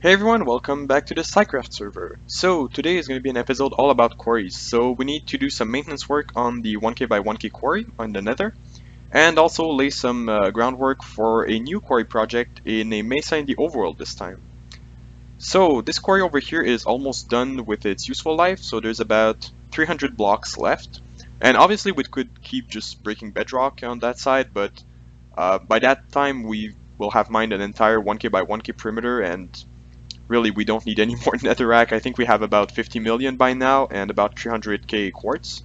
Hey everyone, welcome back to the Scicraft server. So today is going to be an episode all about quarries. So we need to do some maintenance work on the 1k by 1k quarry on the nether, and also lay some groundwork for a new quarry project in a Mesa in the overworld this time. So this quarry over here is almost done with its useful life, so there's about 300 blocks left. And obviously we could keep just breaking bedrock on that side, but by that time we will have mined an entire 1k by 1k perimeter, and really, we don't need any more netherrack. I think we have about 50 million by now and about 300k quartz.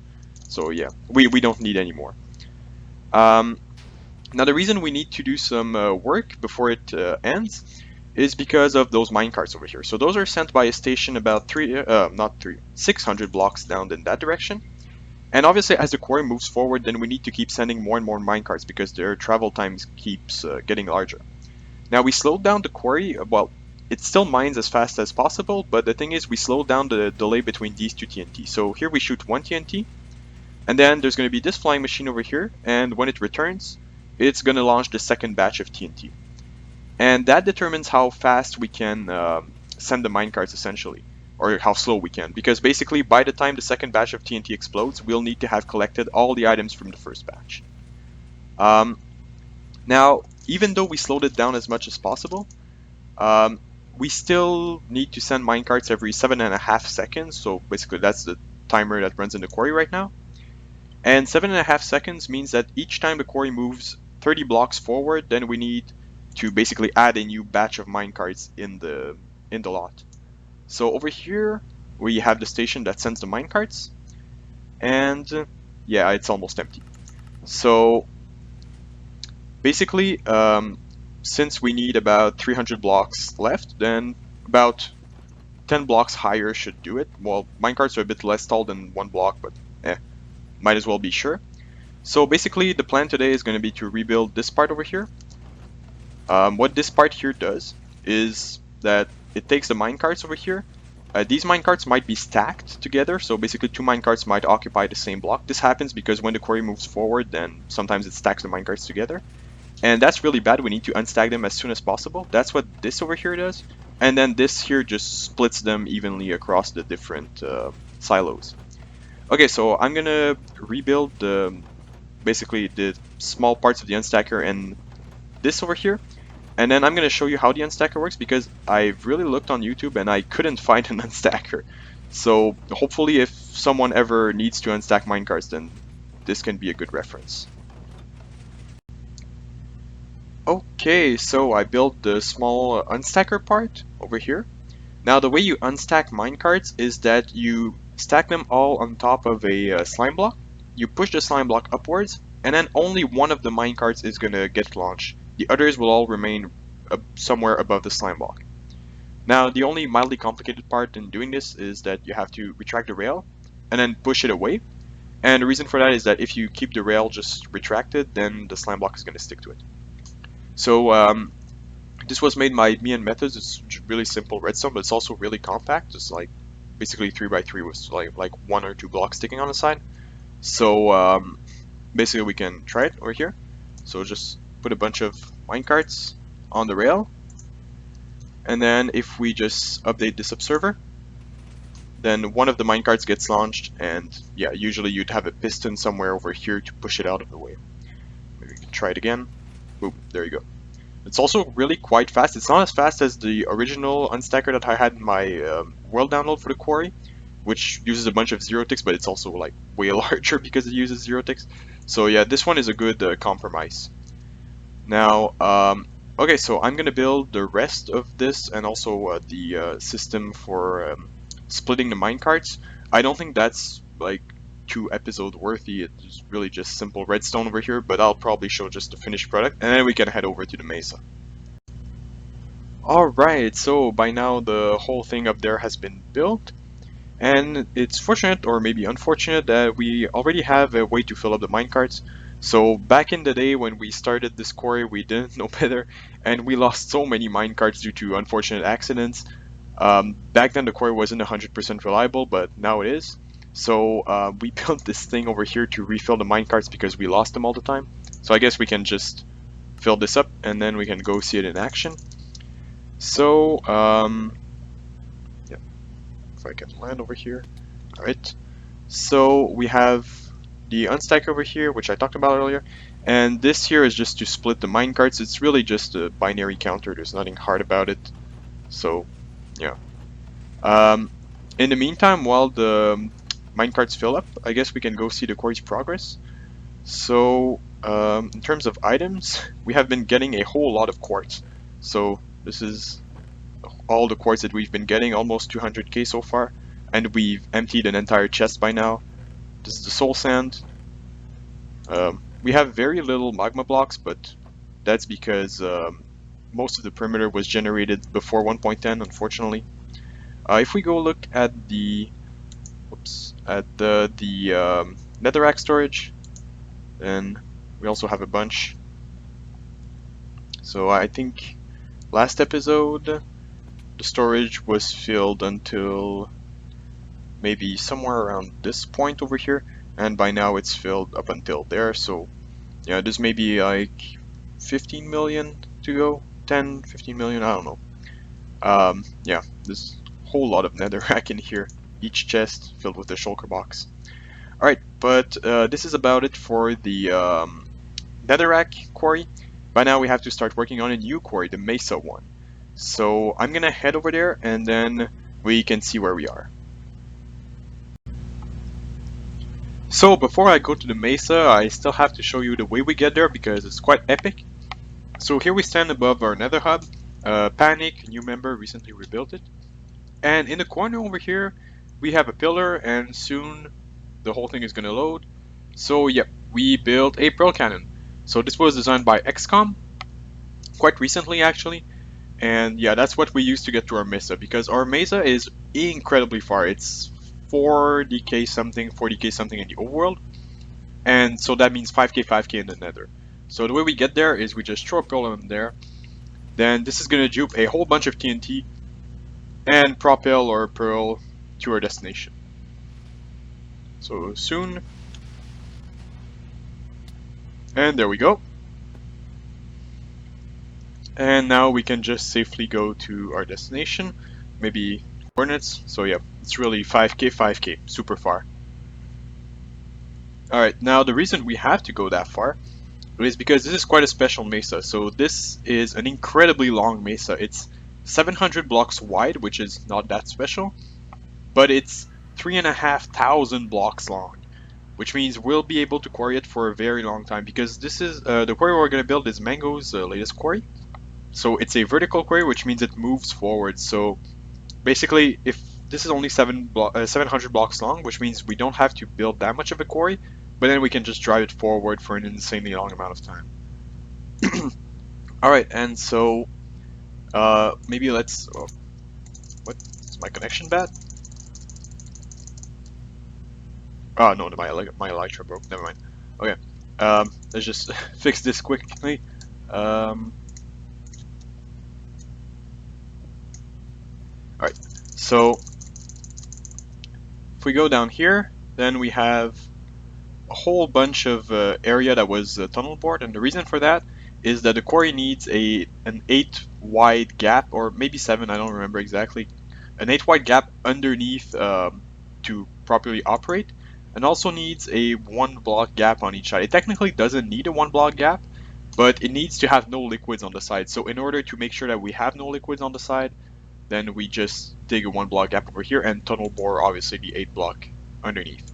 So yeah, we don't need any more. Um, Now the reason we need to do some work before it ends is because of those minecarts over here. So those are sent by a station about 600 blocks down in that direction. And obviously as the quarry moves forward, then we need to keep sending more and more minecarts because their travel times keeps getting larger. Now we slowed down the quarry, well, it still mines as fast as possible, but the thing is we slowed down the delay between these two TNT. So here we shoot one TNT, and then there's going to be this flying machine over here, and when it returns, it's going to launch the second batch of TNT. And that determines how fast we can send the minecarts essentially, or how slow we can, because basically by the time the second batch of TNT explodes, we'll need to have collected all the items from the first batch. Um, Now, even though we slowed it down as much as possible, um, we still need to send minecarts every 7.5 seconds. So basically, that's the timer that runs in the quarry right now. And 7.5 seconds means that each time the quarry moves 30 blocks forward, then we need to basically add a new batch of minecarts in the lot. So over here, we have the station that sends the minecarts, and yeah, it's almost empty. So basically, since we need about 300 blocks left, then about 10 blocks higher should do it. Well, minecarts are a bit less tall than 1 block, but might as well be sure. So basically, the plan today is going to be to rebuild this part over here. What this part here does is that it takes the minecarts over here. These minecarts might be stacked together, so basically two minecarts might occupy the same block. This happens because when the quarry moves forward, then sometimes it stacks the minecarts together. And that's really bad. We need to unstack them as soon as possible. That's what this over here does. And then this here just splits them evenly across the different silos. Okay, so I'm gonna rebuild basically the small parts of the unstacker and this over here. And then I'm gonna show you how the unstacker works because I've really looked on YouTube and I couldn't find an unstacker. So hopefully if someone ever needs to unstack minecarts, then this can be a good reference. Okay, so I built the small unstacker part over here. Now the way you unstack minecarts is that you stack them all on top of a slime block. You push the slime block upwards, and then only one of the minecarts is gonna get launched. The others will all remain somewhere above the slime block. Now the only mildly complicated part in doing this is that you have to retract the rail and then push it away. And the reason for that is that if you keep the rail just retracted, then the slime block is gonna stick to it. So this was made by me and Methods. It's really simple redstone, but it's also really compact. It's like basically 3x3 with like 1 or 2 blocks sticking on the side. So basically we can try it over here. So just put a bunch of minecarts on the rail, and then if we just update this observer, then one of the minecarts gets launched, and yeah, usually you'd have a piston somewhere over here to push it out of the way. Maybe we can try it again. Boom, there you go. It's also really quite fast. It's not as fast as the original unstacker that I had in my world download for the quarry, which uses a bunch of zero ticks, but it's also like way larger because it uses zero ticks. So yeah, this one is a good compromise. Now, okay, so I'm gonna build the rest of this and also the system for splitting the minecarts. I don't think that's like too episode worthy. It's really just simple redstone over here, but I'll probably show just the finished product and then we can head over to the Mesa. Alright, so by now the whole thing up there has been built, and it's fortunate or maybe unfortunate that we already have a way to fill up the minecarts. So back in the day when we started this quarry, we didn't know better and we lost so many minecarts due to unfortunate accidents. Back then the quarry wasn't 100% reliable, but now it is. So we built this thing over here to refill the minecarts because we lost them all the time. So I guess we can just fill this up and then we can go see it in action. So, yeah, if I can land over here. All right. So we have the unstack over here, which I talked about earlier, and this here is just to split the minecarts. It's really just a binary counter. There's nothing hard about it. So, yeah. Um, in the meantime, while the minecarts fill up, I guess we can go see the quarry's progress. So, in terms of items, we have been getting a whole lot of quartz. So this is all the quartz that we've been getting, almost 200k so far, and we've emptied an entire chest by now. This is the soul sand. We have very little magma blocks, but that's because most of the perimeter was generated before 1.10, unfortunately. If we go look at the, netherrack storage, then we also have a bunch. So I think last episode the storage was filled until maybe somewhere around this point over here, and by now it's filled up until there. So yeah, there's maybe like 15 million to go, 10, 15 million, I don't know. Yeah, there's a whole lot of netherrack in here, each chest filled with a shulker box. Alright, but this is about it for the netherrack quarry. By now we have to start working on a new quarry, the Mesa one. So I'm gonna head over there and then we can see where we are. So before I go to the Mesa, I still have to show you the way we get there because it's quite epic. So here we stand above our nether hub. Panic, new member, recently rebuilt it. And in the corner over here, we have a pillar and soon the whole thing is gonna load. So yep, we built a pearl cannon. So this was designed by XCOM, quite recently actually. And yeah, that's what we use to get to our Mesa because our Mesa is incredibly far. It's 40k something in the overworld. And so that means 5k in the nether. So the way we get there is we just throw a pearl in there. Then this is going to dupe a whole bunch of TNT and propel our pearl to our destination. So soon. And there we go. And now we can just safely go to our destination. Maybe coordinates. So yeah, it's really 5k, super far. Alright, now the reason we have to go that far is because this is quite a special mesa. So this is an incredibly long mesa. It's 700 blocks wide, which is not that special, but it's 3,500 blocks long, which means we'll be able to quarry it for a very long time because this is the quarry we're going to build is Mango's latest quarry. So it's a vertical quarry, which means it moves forward. So basically, if this is only 700 blocks long, which means we don't have to build that much of a quarry, but then we can just drive it forward for an insanely long amount of time. Alright, and so maybe let's... Oh, what? Is my connection bad? Oh no, my elytra broke. Never mind. Okay, let's just fix this quickly. Alright, so if we go down here, then we have a whole bunch of area that was tunnel bored, and the reason for that is that the quarry needs an 8 wide gap, or maybe 7, I don't remember exactly, an 8 wide gap underneath to properly operate, and also needs a 1 block gap on each side. It technically doesn't need a 1 block gap, but it needs to have no liquids on the side. So in order to make sure that we have no liquids on the side, then we just dig a 1 block gap over here and tunnel bore obviously the 8 block underneath.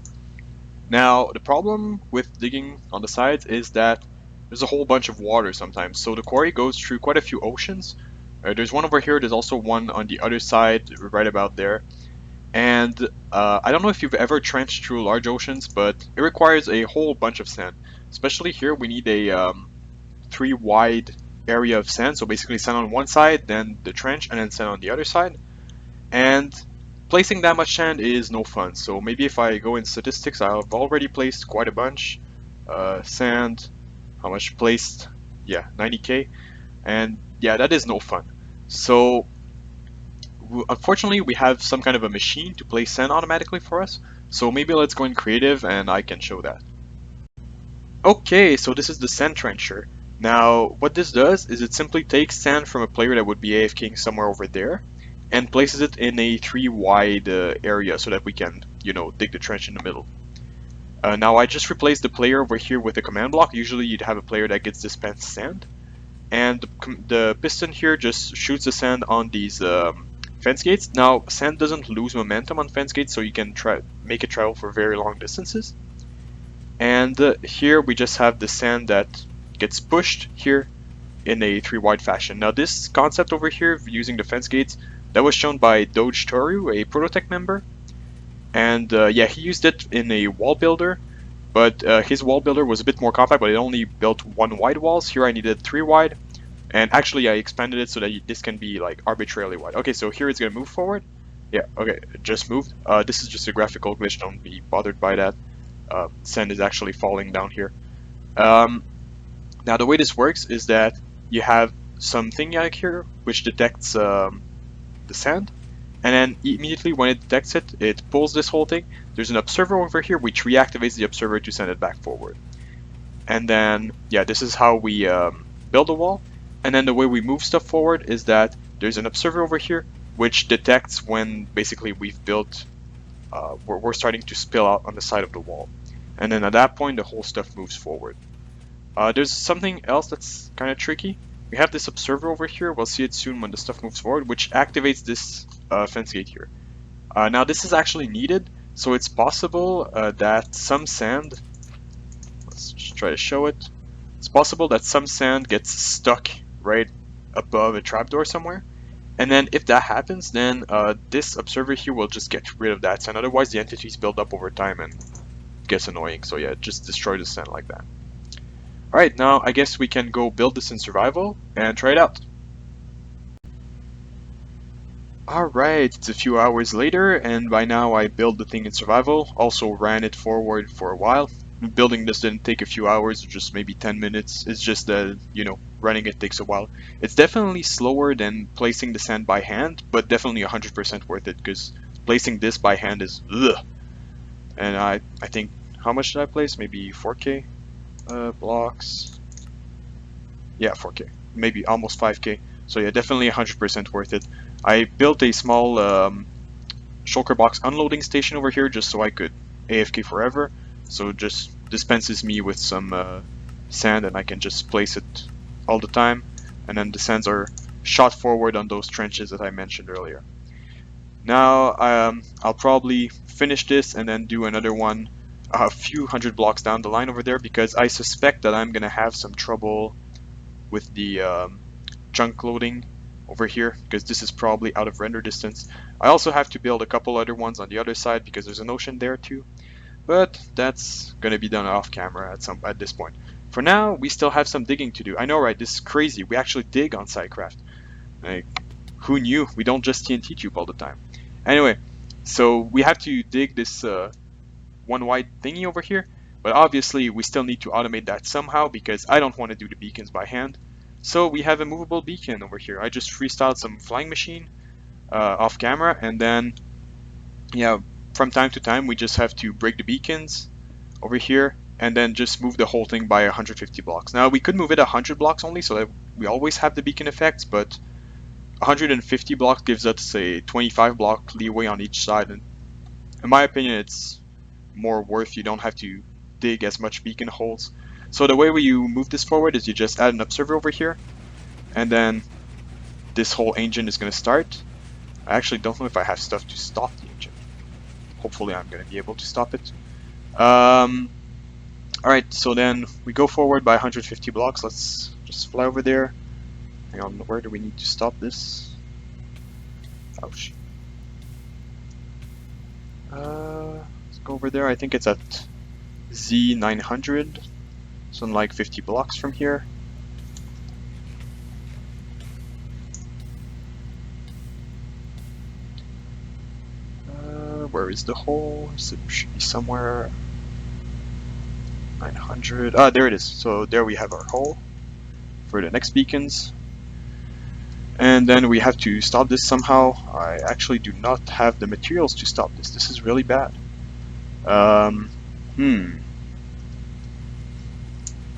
Now the problem with digging on the sides is that there's a whole bunch of water sometimes, so the quarry goes through quite a few oceans. There's one over here, there's also one on the other side right about there. And I don't know if you've ever trenched through large oceans, but it requires a whole bunch of sand. Especially here we need a 3 wide area of sand, so basically sand on one side, then the trench, and then sand on the other side. And placing that much sand is no fun, so maybe if I go in statistics, I've already placed quite a bunch. Sand, how much placed? Yeah, 90k. And yeah, that is no fun. So unfortunately we have some kind of a machine to place sand automatically for us, so maybe let's go in creative and I can show that. Okay, so this is the sand trencher. Now, what this does is it simply takes sand from a player that would be AFKing somewhere over there and places it in a 3 wide area so that we can, you know, dig the trench in the middle. Now, I just replaced the player over here with a command block. Usually you'd have a player that gets dispensed sand. And the piston here just shoots the sand on these fence gates. Now, sand doesn't lose momentum on fence gates, so you can make it travel for very long distances. And here we just have the sand that gets pushed here in a 3 wide fashion. Now, this concept over here, using the fence gates, that was shown by Doge Toru, a Prototech member. And yeah, he used it in a wall builder, but his wall builder was a bit more compact, but it only built 1 wide walls. Here I needed 3 wide. And actually I expanded it so that this can be like arbitrarily wide. Okay, so here it's gonna move forward. Yeah, okay, it just moved. This is just a graphical glitch, don't be bothered by that. Sand is actually falling down here. Now the way this works is that you have something like here which detects the sand, and then immediately when it detects it, it pulls this whole thing. There's an observer over here which reactivates the observer to send it back forward. And then, yeah, this is how we build a wall. And then the way we move stuff forward is that there's an observer over here which detects when basically we've built, we're starting to spill out on the side of the wall. And then at that point, the whole stuff moves forward. There's something else that's kind of tricky. We have this observer over here, we'll see it soon when the stuff moves forward, which activates this fence gate here. Now this is actually needed, so it's possible that some sand, let's just try to show it. It's possible that some sand gets stuck right above a trapdoor somewhere. And then if that happens, then this observer here will just get rid of that sand. Otherwise the entities build up over time and it gets annoying. So yeah, just destroy the sand like that. Alright, now I guess we can go build this in survival and try it out. Alright, it's a few hours later, and by now I built the thing in survival, also ran it forward for a while. Building this didn't take a few hours, just maybe 10 minutes. It's just that, you know, running it takes a while. It's definitely slower than placing the sand by hand, but definitely 100% worth it, because placing this by hand is ugh. And I think, how much did I place? Maybe 4k blocks. Yeah, 4k. Maybe almost 5k. So yeah, definitely 100% worth it. I built a small shulker box unloading station over here just so I could AFK forever. So it just dispenses me with some sand and I can just place it all the time. And then the sands are shot forward on those trenches that I mentioned earlier. Now I'll probably finish this and then do another one a few hundred blocks down the line over there, because I suspect that I'm gonna have some trouble with the junk loading over here, because this is probably out of render distance. I also have to build a couple other ones on the other side because there's an ocean there too, but that's gonna be done off camera at this point. For now, we still have some digging to do. I know, right? This is crazy. We actually dig on Scicraft. Like, who knew? We don't just TNT tube all the time. Anyway, so we have to dig this 1 wide thingy over here, but obviously we still need to automate that somehow because I don't want to do the beacons by hand. So we have a movable beacon over here. I just freestyled some flying machine off camera, and then yeah, from time to time we just have to break the beacons over here and then just move the whole thing by 150 blocks. Now we could move it 100 blocks only so that we always have the beacon effects, but 150 blocks gives us a 25 block leeway on each side, and in my opinion it's more worth. You don't have to dig as much beacon holes. So the way you move this forward is you just add an observer over here, and then this whole engine is going to start. I actually don't know if I have stuff to stop the engine. Hopefully I'm going to be able to stop it. Alright, so then we go forward by 150 blocks. Let's just fly over there. Hang on, where do we need to stop this? Ouch. Let's go over there. I think it's at Z900. Something like 50 blocks from here. Where is the hole? It should be somewhere. 900. Ah, there it is. So there we have our hole for the next beacons. And then we have to stop this somehow. I actually do not have the materials to stop this. This is really bad. I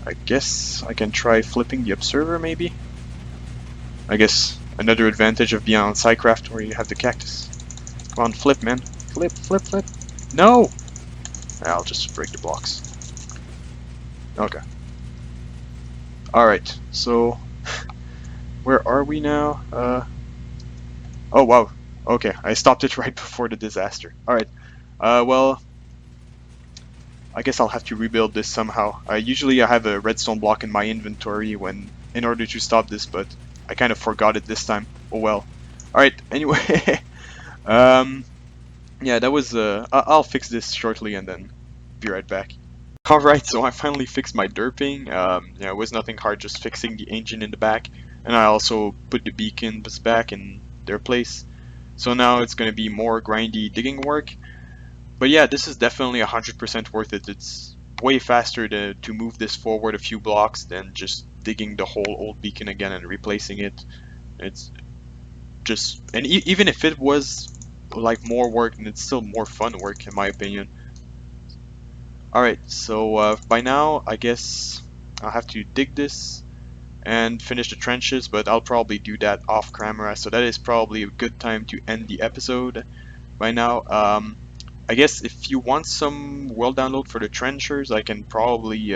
I guess I can try flipping the observer maybe? I guess another advantage of being on Scicraft where you have the cactus. Come on, flip, man. Flip, flip, flip. No! I'll just break the blocks. Okay. Alright, so where are we now? Oh wow. Okay, I stopped it right before the disaster. Alright. Well, I guess I'll have to rebuild this somehow. Usually I have a redstone block in my inventory in order to stop this, but I kind of forgot it this time. Oh well. Alright, anyway. um, yeah, that was, I'll fix this shortly and then be right back. Alright, so I finally fixed my derping. Yeah, it was nothing hard, just fixing the engine in the back. And I also put the beacons back in their place. So now it's going to be more grindy digging work. But yeah, this is definitely 100% worth it. It's way faster to move this forward a few blocks than just digging the whole old beacon again and replacing it. It's just, and even if it was like more work, then it's still more fun work in my opinion. Alright, so by now I guess I'll have to dig this and finish the trenches, but I'll probably do that off camera, so that is probably a good time to end the episode by now. I guess if you want some world download for the trenchers, I can probably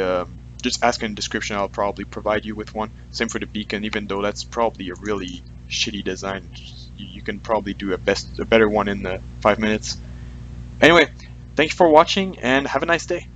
just ask in the description. I'll probably provide you with one. Same for the beacon, even though that's probably a really shitty design. You can probably do a better one in 5 minutes. Anyway, thank you for watching and have a nice day.